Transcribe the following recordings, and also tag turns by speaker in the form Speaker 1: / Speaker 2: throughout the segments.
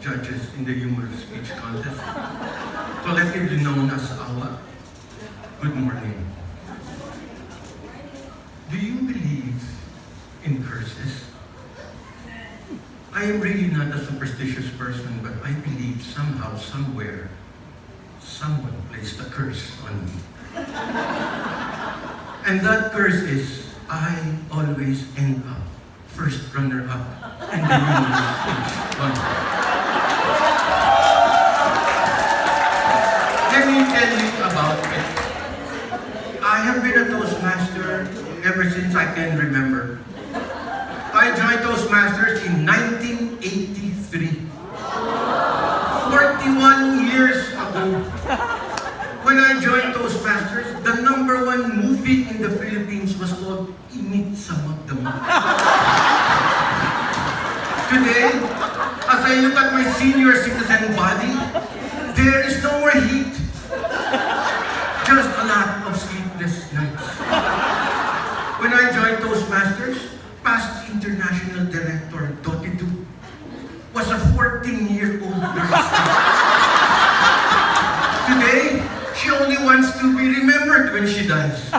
Speaker 1: judges in the humorous speech contest, collectively known as AWA. Good morning. Do you believe in curses? I am really not a superstitious person, but I believe somehow, somewhere, someone placed a curse on me. And that curse is, I always end up first runner-up in the humorous speech contest. Let me tell you about it. I have been a Toastmaster ever since I can remember. I joined Toastmasters in 1983. 41 years ago. When I joined Toastmasters, the #1 movie in the Philippines was called Init sa Magdamag. Today, as I look at my senior citizen body, there is no more heat. Just a lot of sleepless nights. When I joined Toastmasters, past international director Dottie Du was a 14-year-old girl. Today, she only wants to be remembered when she dies.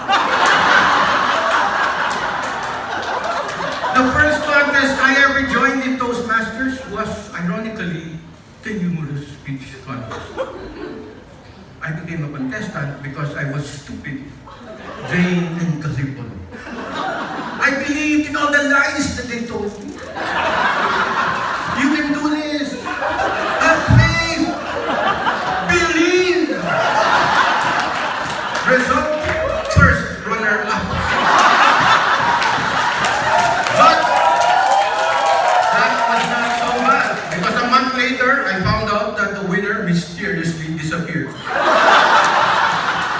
Speaker 1: The first contest I ever joined in Toastmasters was, ironically, the humorous speech contest. I became a contestant because I was stupid, vain, and gullible. I believed in all the lies that they told me. You can do this. Have faith. Believe. Result, first runner-up. But that was not so bad, because a month later, I found out that the winner mysteriously disappeared.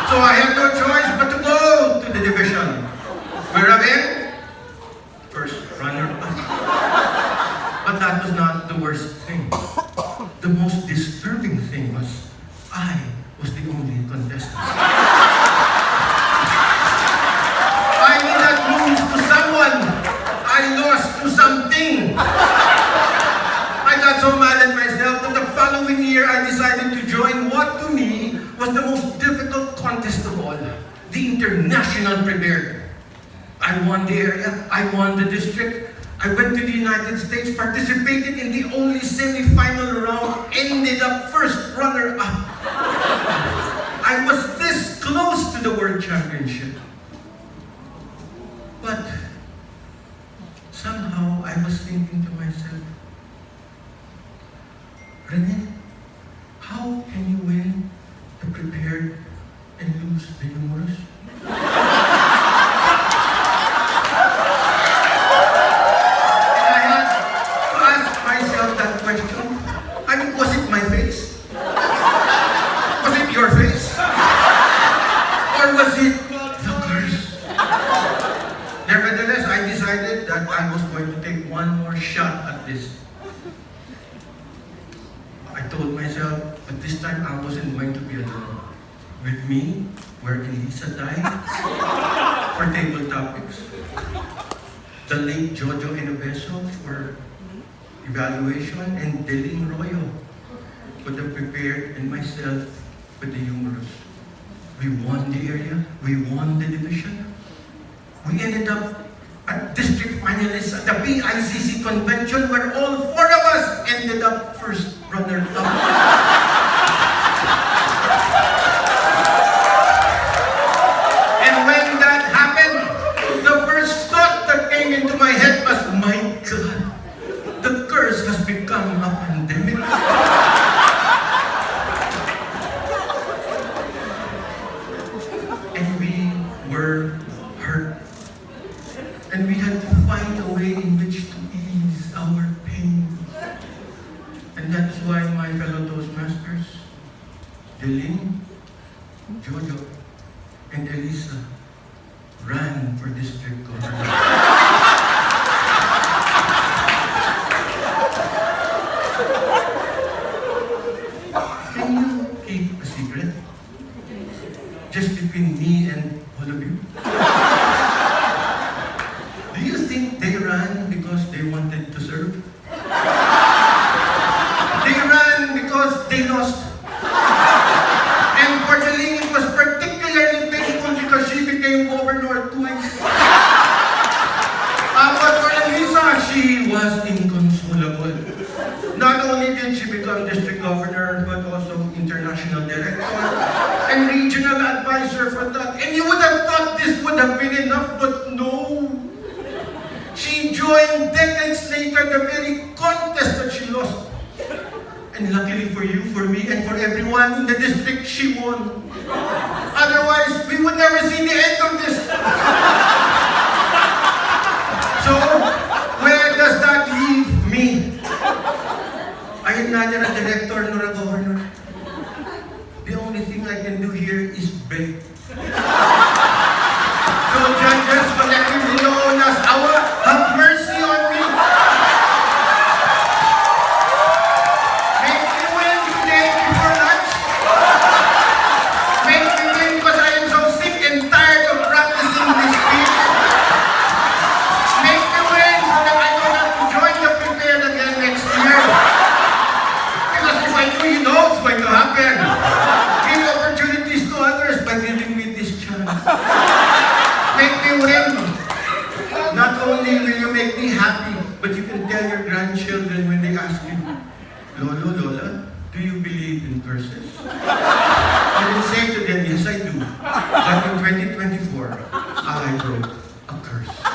Speaker 1: So I had no choice but to go to the division. Where again? First runner-up. But that was not the worst thing. The most disturbing thing was I was the only contestant. I did not lose to someone. I lost to something. I got so mad at myself that the following year I decided to join what to me was the most difficult contest of all, the International Prepared. I won the area, I won the district, I went to the United States, participated in the only semi-final round, ended up first runner-up. I was this close to the World Championship. But somehow I was thinking to myself, Rene, how can you win the prepared and lose the humorous? Was it my face? Was it your face? Or was it the curse? Nevertheless, I decided that I was going to take one more shot at this. I told myself, but this time I wasn't going to be alone. With me, where Elisa died, for table topics. The late Jojo Inoveso for evaluation, and Deling Royo for the prepared, and myself for the humorous. We won the area, we won the division. We ended up at district finalists at the PICC convention, where all 4 of us ended up first runner-up. And when that happened, the first thought that came into my head was, my God, the curse has become a pandemic. And we were hurt. And we had to find a way in which to ease our pain. And that's why my fellow Toastmasters, Deling, Jojo, and Elisa, ran for district governor. Can you keep a secret? Just between me and all of you? Do you think they ran because they wanted to serve? They district governor, but also international director and regional advisor for that. And you would have thought this would have been enough, but no. She joined decades later the very contest that she lost. And luckily for you, for me, and for everyone in the district, she won. Otherwise, we would never see the end of this. So, where does that leave me? I am neither a director nor a governor. The only thing I can do here is beg. So, judges, collectively known as our, have mercy on me. Make me win today before lunch. Make me win because I am so sick and tired of practicing this speech. Make me win so that I don't have to join the prepared again next year. Because if I do, you know it's going to happen. Give opportunities to others by giving me this chance. Make me win. Not only will you make me happy, but you can tell your grandchildren when they ask you, Lolo, Lola, do you believe in curses? You can say to them, yes I do. But in 2024, I wrote a curse.